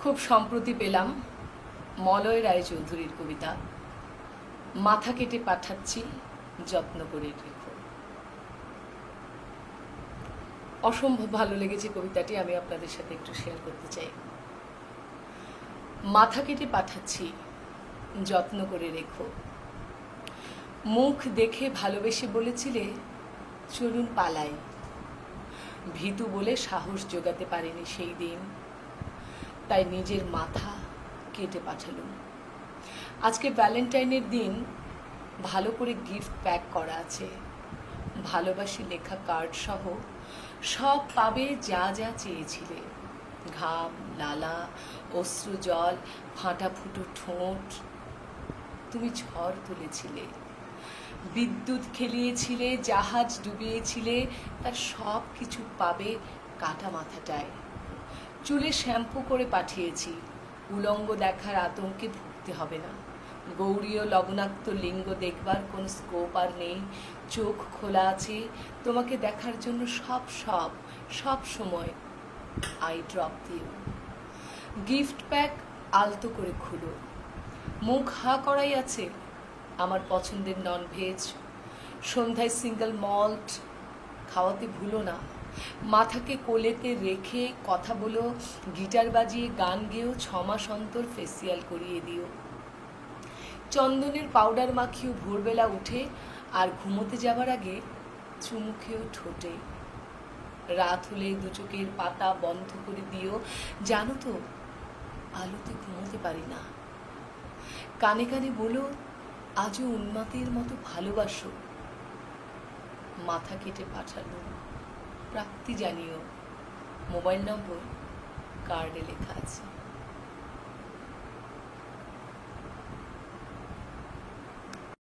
খুব সম্প্রতি পেলাম মলয় রায়চৌধুরীর কবিতা মাথা কেটে পাঠাচ্ছি যত্ন করে রেখো। অসম্ভব ভালো লেগেছে কবিতাটি, আমি আপনাদের সাথে একটু শেয়ার করতে চাই। মাথা কেটে পাঠাচ্ছি যত্ন করে রেখো, মুখ দেখে ভালোবেসে বলেছিলে চলুন পালাই, ভীতু বলে সাহস জোগাতে পারেনি সেই দিন, তাই নিজের মাথা কেটে পাঠালুম। আজকে ভ্যালেন্টাইনের দিন, ভালো করে গিফট প্যাক করা আছে, ভালোবাসি লেখা কার্ড সহ সব পাবে যা যা চেয়েছিলে, ঘাম, লালা, অশ্রু জল, ফাটা ফুটো ঠোঁট। তুমি ঝড় তুলেছিলে, বিদ্যুৎ খেলিয়েছিলে, জাহাজ ডুবিয়েছিলে, তার সব কিছু পাবে কাটা মাথাটায়। চুলে শ্যাম্পু করে পাঠিয়েছি, উলঙ্গ দেখার আতঙ্কে ভুগতে হবে না। গৌরীয় লবণাক্ত লিঙ্গ দেখবার কোনো স্কোপ আর নেই, চোখ খোলা আছে তোমাকে দেখার জন্য সব সব সব সময়। আই ড্রপ দিও, গিফট প্যাক আলতো করে খুলো, মুখ হা করাই আছে আমার পছন্দের ননভেজ, সন্ধ্যায় সিঙ্গেল মল্ট খাওয়াতে ভুলো না, মাথাকে কোলেতে রেখে কথা বলো, গিটার বাজিয়ে গান গেয়েও 6 মাস অন্তর ফেসিয়াল করিয়ে দিও, চন্দনের পাউডার মাখিও ভোরবেলা উঠে, আর ঘুমোতে যাবার আগে চুমু খেয়েও ঠোঁটে। রাত হলে দু চোখের পাতা বন্ধ করে দিও, জানো তো আলোতে ঘুমোতে পারি না। কানে কানে বলো আজও উন্মাতের মতো ভালোবাসো। মাথা কেটে পাঠালো, প্রাপ্তি জানিও, মোবাইল নম্বর কার্ডে লেখা আছে।